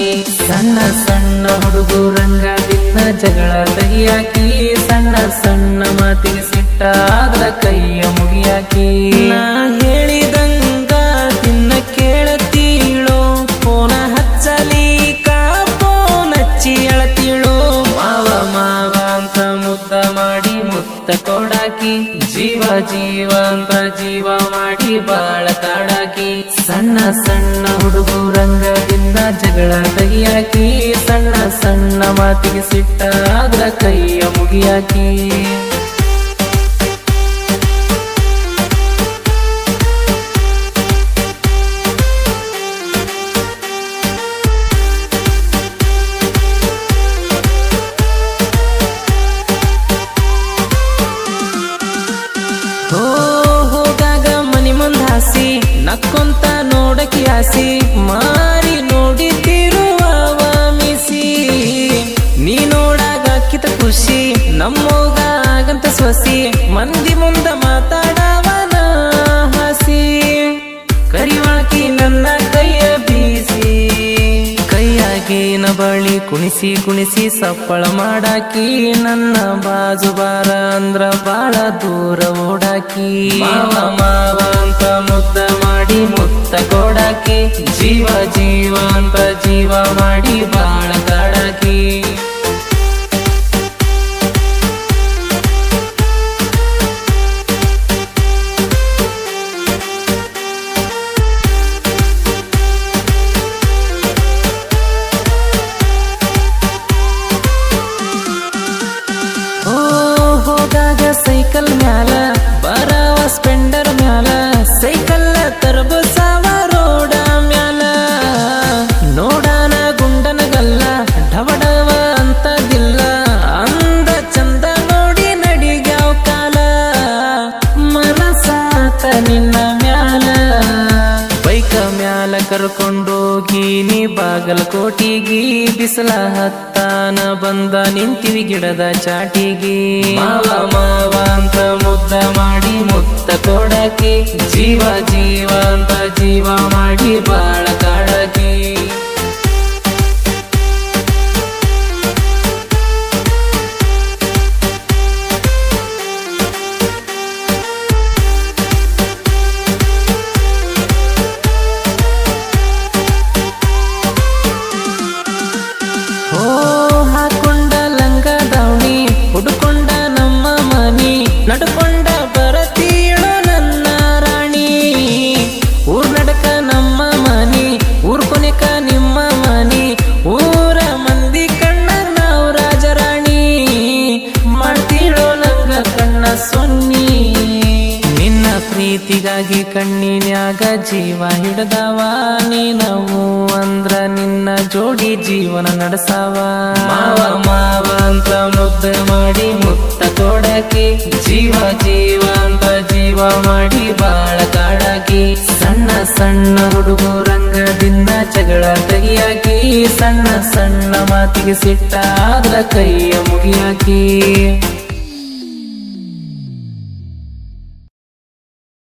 ಮಾಡಾಕಿ ಸಣ್ಣ ಸಣ್ಣ ಹುಡುಗರಂಗ ದಿನ ಜಗಳ ತೆಗಿಯಾಕಿ ಸಣ್ಣ ಸಣ್ಣ ಮಾತಿಗೆ ಸಿಟ್ಟಾದ್ರ ಕೈಯ ಮುಗಿಯಾಕಿ ನಾ ಹೇಳಿದಂಗ ದಿನ ಕೇಳತೀಳೋ ಫೋನ ಹಚ್ಚಲಿ ಫೋನ್ ಹಚ್ಚಿ ಅಳತೀಳೋ ಮಾವ ಮಾವ ಅಂತ ಮುದ್ದ ಮಾಡಿ ಮುತ್ತ ಕೊಡಾಕಿ ಜೀವ ಜೀವ ಅಂತ ಜೀವ ಮಾಡಿ ಬಾಳ ಕಾಡಾಕಿ ಸಣ್ಣ ಸಣ್ಣ ಹುಡುಗರಂಗದಿಂದ ಜಗಳ ತೆಗಿಯಾಕಿ ಸಣ್ಣ ಸಣ್ಣ ಮಾತಿಗೆ ಸಿಟ್ಟಾದ್ರ ಕೈಯ ಮುಗಿಯಾಕಿ ಹೋಗಾಗ ಮನಿ ಮುಂದ ಹಾಸಿ ನಕ್ಕೊಂತ ನೋಡಕಿ ಆಸಿ ಮಾರಿ ನೋಡಿತಿರುವ ಮಿಸಿ ನೀ ನೋಡಾಗ ಕಿತ ಖುಷಿ ನಮ್ಮೋಗ ಆಗಂತ ಸ್ವಸಿ ಮಂದಿ ಮುಂದ ಮಾತಾಡವನ ಹಸಿ ಕರಿವಾಕಿ ನನ್ನ ಕೈಯ ಬೀಸಿ ಕೈಯಾಗಿನ ಬಳಿ ಕುಣಿಸಿ ಕುಣಿಸಿ ಸಪ್ಪಳ ಮಾಡಾಕಿ ನನ್ನ ಬಾಜು ಬಾರ ಅಂದ್ರ ಬಾಳ ದೂರ ಓಡಾಕಿ ಮಾವ ಮಾವ ಅಂತ ಮುದ್ದ ಮಾಡಿ ಮುತ್ತ ಕೊಡಾಕಿ ಜೀವ ಜೀವ ಅಂತ ಜೀವ ಮಾಡಿ ಬಾಳ ಕಾಡಾಕಿ ಹೋದಾಗ ಸೈಕಲ್ ಮ್ಯಾಲ ಬರವ ಸ್ಪೆಂಡರ್ ಮ್ಯಾಲ ಸೈಕಲ್ ತರಬಸಾವ ರೋಡ ಮ್ಯಾಲ ನೋಡಾನ ಗುಂಡನಗಲ್ಲ ಢವಡವ ಅಂತದಿಲ್ಲ ಅಂದ ಚಂದ ನೋಡಿ ನಡಿಗ್ಯಾವ ಕಾಲ ಮನಸಾತ ನಿನ್ನ ಮ್ಯಾಲ ಬೈಕ ಮ್ಯಾಲ ಕರ್ಕೊಂಡೋಗಿ ನೀ ಬಾಗಲಕೋಟಿಗಿ ಬಿಸಿಲ ಹತ್ತಾನ ಬಂದ ನಿಂತಿವಿ ಗಿಡದ ಚಾಟಿಗಿ ಮಾವ ಮಾವ ಅಂತ ಮುದ್ದ ಮಾಡಿ ಮುತ್ತ ಕೊಡಾಕಿ ಜೀವ ಜೀವ ಅಂತ ಜೀವ ಮಾಡಿ ಬಾಳ ಕಾಡಾಕಿ ಹಾಕೊಂಡ ಲಂಗ ದಾವಣಿ ಹುಡುಕೊಂಡ ನಮ್ಮ ಮನಿ ನಡ್ಕೊಂಡ ಬರತೀಳೋ ನನ್ನ ರಾಣಿ ಊರ್ ನಡಕ ನಮ್ಮ ಮನಿ ಊರ್ ಕೊನೆಕ ನಿಮ್ಮ ಮನಿ ಊರ ಮಂದಿ ಕಣ್ಣ ನಾವು ರಾಜರಾಣಿ ಮಾಡ್ತೀಳೋ ಲಂಗ ಕಣ್ಣ ಸೊನ್ನಿ ನಿನ್ನ ಪ್ರೀತಿಗಾಗಿ ಕಣ್ಣಿನ್ಯಾಗ ಜೀವ ಹಿಡ್ದವ ನೀನವು ಅಂದ್ರ ನಿನ್ನ ಜೋಡಿ ಜೀವನ ನಡೆಸವ ಮಾವ ಮಾವ ಅಂತ ಮುದ್ದ ಮಾಡಿ ಮುತ್ತ ಕೊಡಾಕಿ ಜೀವ ಜೀವ ಅಂತ ಜೀವ ಮಾಡಿ ಬಾಳ ಕಾಡಾಕಿ ಸಣ್ಣ ಸಣ್ಣ ಹುಡುಗರಂಗದಿಂದ ಜಗಳ ತೆಗಿಯಾಕಿ ಸಣ್ಣ ಸಣ್ಣ ಮಾತಿಗೆ ಸಿಟ್ಟಾದ್ರ ಕೈಯ ಮುಗಿಯಾಕಿ